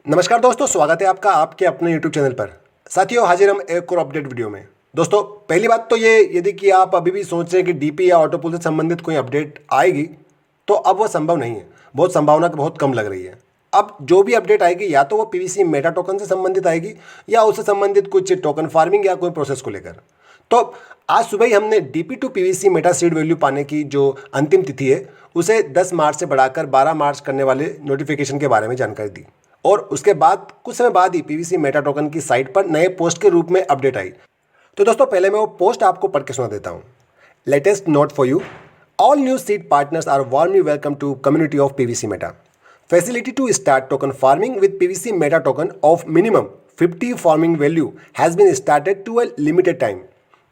नमस्कार दोस्तों, स्वागत है आपका आपके अपने YouTube चैनल पर। साथियों, हाजिर हम एक और अपडेट वीडियो में। दोस्तों, पहली बात तो ये यदि कि आप अभी भी सोच रहे हैं कि डीपी या ऑटो पुल से संबंधित कोई अपडेट आएगी, तो अब वो संभव नहीं है। बहुत संभावना बहुत कम लग रही है। अब जो भी अपडेट आएगी या तो वो पीवीसी मेटा टोकन से संबंधित आएगी या उससे संबंधित कुछ टोकन फार्मिंग या कोई प्रोसेस को लेकर। तो आज सुबह ही हमने DP to PVC Meta seed value पाने की जो अंतिम तिथि है उसे 10 मार्च से बढ़ाकर 12 मार्च करने वाले नोटिफिकेशन के बारे में जानकारी दी। और उसके बाद कुछ समय बाद ही पीवीसी मेटा टोकन की साइट पर नए पोस्ट के रूप में अपडेट आई। तो दोस्तों, पहले मैं वो पोस्ट आपको पढ़ के सुना देता हूँ। Latest note for you, all new seed partners are warmly welcome to community of PVC Meta. Facility to start token farming with PVC Meta token of minimum 50 farming value has been started to a limited time.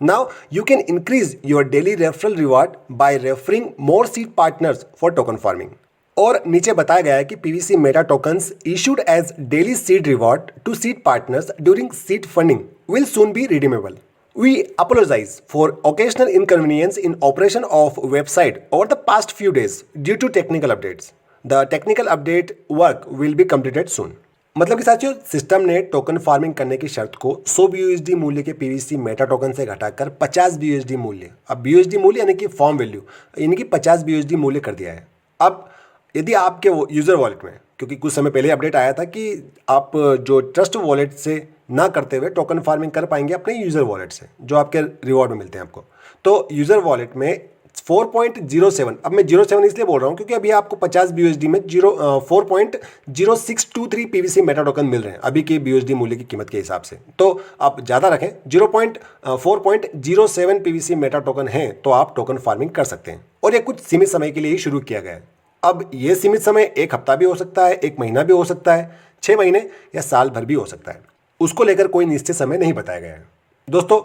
Now you can increase your daily referral reward by referring more seed partners for token farming. और नीचे बताया गया है कि PVC Meta tokens issued as daily seed reward to seed partners during seed funding will soon be redeemable. We apologize for occasional inconvenience in operation of website over the past few days due to technical updates. The technical update work will be completed soon. मतलब कि साथियों, system ने token farming करने की शर्त को 100 BUSD मूल्य के पीवीसी मेटा टोकन से घटाकर 50 BUSD मूल्य, अब BUSD मूल्य यानी कि फॉर्म वैल्यू, यानी कि 50 BUSD मूल्य कर दिया है। अब यदि आपके वो यूज़र वॉलेट में, क्योंकि कुछ समय पहले अपडेट आया था कि आप जो ट्रस्ट वॉलेट से ना करते हुए टोकन फार्मिंग कर पाएंगे अपने यूज़र वॉलेट से, जो आपके रिवॉर्ड में मिलते हैं आपको। तो यूज़र वॉलेट में 4.07, अब मैं 07 इसलिए बोल रहा हूँ क्योंकि अभी आपको 50 BUSD में 4.0623 पीवीसी मेटा टोकन मिल रहे हैं अभी के BUSD मूल्य की कीमत के हिसाब से। तो आप ज़्यादा रखें, 4.07 पीवीसी मेटा टोकन है तो आप टोकन फार्मिंग कर सकते हैं। और ये कुछ सीमित समय के लिए ही शुरू किया गया है। अब ये सीमित समय 1 हफ्ता भी हो सकता है, 1 महीना भी हो सकता है, 6 महीने या साल भर भी हो सकता है। उसको लेकर कोई निश्चित समय नहीं बताया गया है। दोस्तों,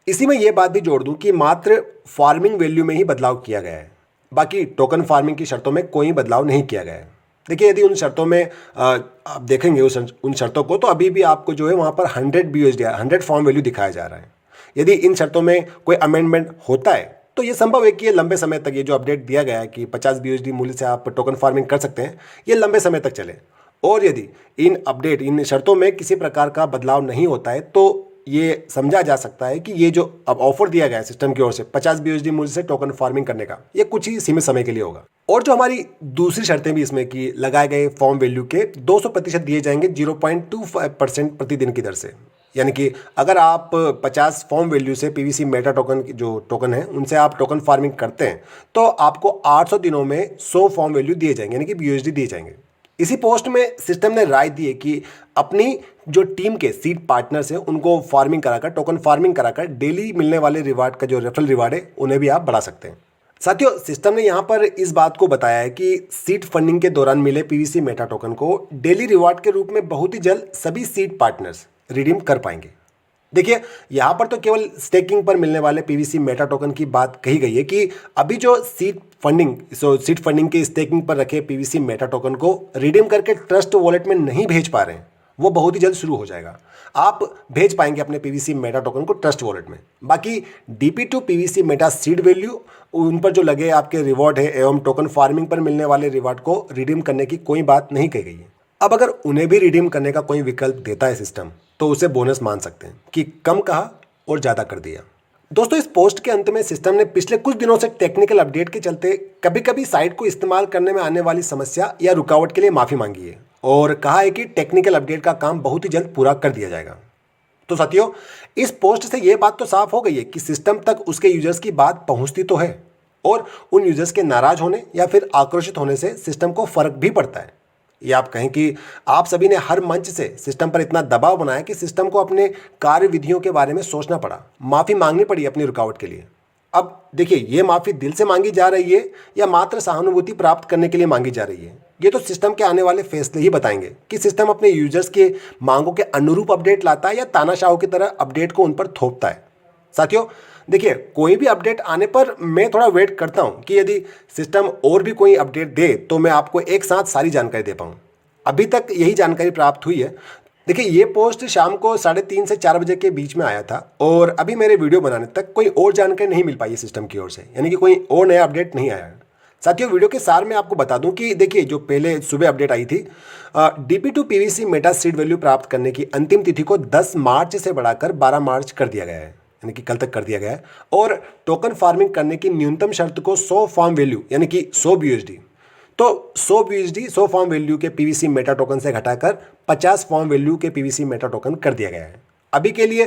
इसी में ये बात भी जोड़ दूं कि मात्र फार्मिंग वैल्यू में ही बदलाव किया गया है, बाकी टोकन फार्मिंग की शर्तों में कोई बदलाव नहीं किया गया है। देखिए, यदि उन शर्तों में आप देखेंगे उन शर्तों को, तो अभी भी आपको जो है वहाँ पर 100 BUSD 100 फॉर्म वैल्यू दिखाया जा रहा है। यदि इन शर्तों में कोई अमेंडमेंट होता है तो ये संभव है कि ये लंबे समय तक, ये जो अपडेट दिया गया है कि 50 BUSD मूल्य से आप टोकन फार्मिंग कर सकते हैं, ये लंबे समय तक चले। और यदि इन शर्तों में किसी प्रकार का बदलाव नहीं होता है तो ये समझा जा सकता है कि ये जो अब ऑफर दिया गया है सिस्टम की ओर से 50 BUSD मूल्य से टोकन फार्मिंग करने का, ये कुछ ही सीमित समय के लिए होगा। और जो हमारी दूसरी शर्तें भी इसमें कि लगाए गए फॉर्म वैल्यू के 200% दिए जाएंगे 0.25% प्रतिदिन की दर से। यानी कि अगर आप 50 फॉर्म वैल्यू से पीवीसी मेटा टोकन जो टोकन है उनसे आप टोकन फार्मिंग करते हैं तो आपको 800 दिनों में 100 फॉर्म वैल्यू दिए जाएंगे, यानी कि BUSD दिए जाएंगे। इसी पोस्ट में सिस्टम ने राय दी है कि अपनी जो टीम के सीड पार्टनर्स हैं उनको फार्मिंग कराकर, टोकन फार्मिंग कराकर डेली मिलने वाले रिवार्ड का जो रेफरल रिवार्ड है उन्हें भी आप बढ़ा सकते हैं। साथियों, सिस्टम ने यहाँ पर इस बात को बताया है कि सीड फंडिंग के दौरान मिले पीवीसी मेटा टोकन को डेली रिवार्ड के रूप में बहुत ही जल्द सभी सीड पार्टनर्स रिडीम कर पाएंगे। देखिए, यहाँ पर तो केवल स्टेकिंग पर मिलने वाले पीवीसी मेटा टोकन की बात कही गई है कि अभी जो सीड फंडिंग के स्टेकिंग पर रखे पीवीसी मेटा टोकन को रिडीम करके ट्रस्ट वॉलेट में नहीं भेज पा रहे हैं, वो बहुत ही जल्द शुरू हो जाएगा। आप भेज पाएंगे अपने पीवीसी मेटा टोकन को ट्रस्ट वॉलेट में। बाकी DP2 PVC Meta seed value, उन पर जो लगे आपके रिवॉर्ड है एवं टोकन फार्मिंग पर मिलने वाले रिवॉर्ड को रिडीम करने की कोई बात नहीं कही गई है। अब अगर उन्हें भी रिडीम करने का कोई विकल्प देता है सिस्टम तो उसे बोनस मान सकते हैं कि कम कहा और ज़्यादा कर दिया। दोस्तों, इस पोस्ट के अंत में सिस्टम ने पिछले कुछ दिनों से टेक्निकल अपडेट के चलते कभी कभी साइट को इस्तेमाल करने में आने वाली समस्या या रुकावट के लिए माफ़ी मांगी है और कहा है कि टेक्निकल अपडेट का काम बहुत ही जल्द पूरा कर दिया जाएगा। तो साथियों, इस पोस्ट से ये बात तो साफ हो गई है कि सिस्टम तक उसके यूजर्स की बात पहुंचती तो है और उन यूजर्स के नाराज होने या फिर आक्रोशित होने से सिस्टम को फर्क भी पड़ता है। या आप कहें कि आप सभी ने हर मंच से सिस्टम पर इतना दबाव बनाया कि सिस्टम को अपने कार्य विधियों के बारे में सोचना पड़ा, माफ़ी मांगनी पड़ी अपनी रुकावट के लिए। अब देखिए, ये माफ़ी दिल से मांगी जा रही है या मात्र सहानुभूति प्राप्त करने के लिए मांगी जा रही है, ये तो सिस्टम के आने वाले फैसले ही बताएंगे कि सिस्टम अपने यूजर्स के मांगों के अनुरूप अपडेट लाता है या तानाशाहों की तरह अपडेट को उन पर थोपता है। साथियों, देखिए, कोई भी अपडेट आने पर मैं थोड़ा वेट करता हूं कि यदि सिस्टम और भी कोई अपडेट दे तो मैं आपको एक साथ सारी जानकारी दे पाऊं। अभी तक यही जानकारी प्राप्त हुई है। देखिए, ये पोस्ट शाम को 3:30 से 4 बजे के बीच में आया था और अभी मेरे वीडियो बनाने तक कोई और जानकारी नहीं मिल पाई है सिस्टम की ओर से, यानी कि कोई और नया अपडेट नहीं आया है। साथियों, वीडियो के सार में आपको बता दूं कि देखिए, जो पहले सुबह अपडेट आई थी, DP2 PVC Meta seed value प्राप्त करने की अंतिम तिथि को 10 मार्च से बढ़ाकर 12 मार्च कर दिया गया है, यानी कि कल तक कर दिया गया है। और टोकन फार्मिंग करने की न्यूनतम शर्त को 100 फॉर्म वैल्यू यानी कि 100 BUSD, तो 100 BUSD 100 फॉर्म वैल्यू के PVC मेटा टोकन से घटाकर 50 फॉर्म वैल्यू के PVC मेटा टोकन कर दिया गया है। अभी के लिए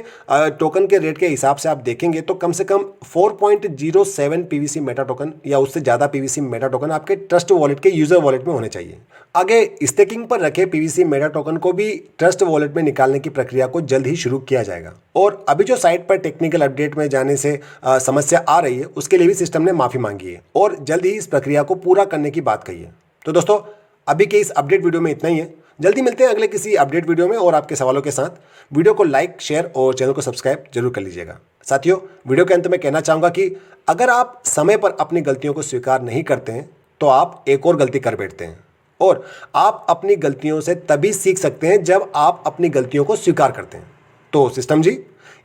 टोकन के रेट के हिसाब से आप देखेंगे तो कम से कम 4.07 PVC मेटा टोकन या उससे ज़्यादा PVC मेटा टोकन आपके ट्रस्ट वॉलेट के यूज़र वॉलेट में होने चाहिए। आगे स्टेकिंग पर रखे PVC मेटा टोकन को भी ट्रस्ट वॉलेट में निकालने की प्रक्रिया को जल्द ही शुरू किया जाएगा। और अभी जो साइट पर टेक्निकल अपडेट में जाने से समस्या आ रही है, उसके लिए भी सिस्टम ने माफ़ी मांगी है और जल्द ही इस प्रक्रिया को पूरा करने की बात कही है। तो दोस्तों, अभी के इस अपडेट वीडियो में इतना ही है। जल्दी मिलते हैं अगले किसी अपडेट वीडियो में और आपके सवालों के साथ। वीडियो को लाइक, शेयर और चैनल को सब्सक्राइब जरूर कर लीजिएगा। साथियों, वीडियो के अंत में कहना चाहूँगा कि अगर आप समय पर अपनी गलतियों को स्वीकार नहीं करते हैं तो आप एक और गलती कर बैठते हैं, और आप अपनी गलतियों से तभी सीख सकते हैं जब आप अपनी गलतियों को स्वीकार करते हैं। तो सिस्टम जी,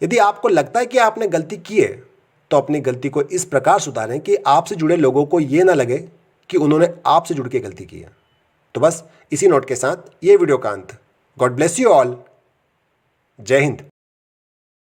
यदि आपको लगता है कि आपने गलती की है तो अपनी गलती को इस प्रकार सुधारें कि आपसे जुड़े लोगों को ये ना लगे कि उन्होंने आपसे जुड़ के गलती की है। तो बस इसी नोट के साथ ये वीडियो का अंत। God bless you all. जय हिंद।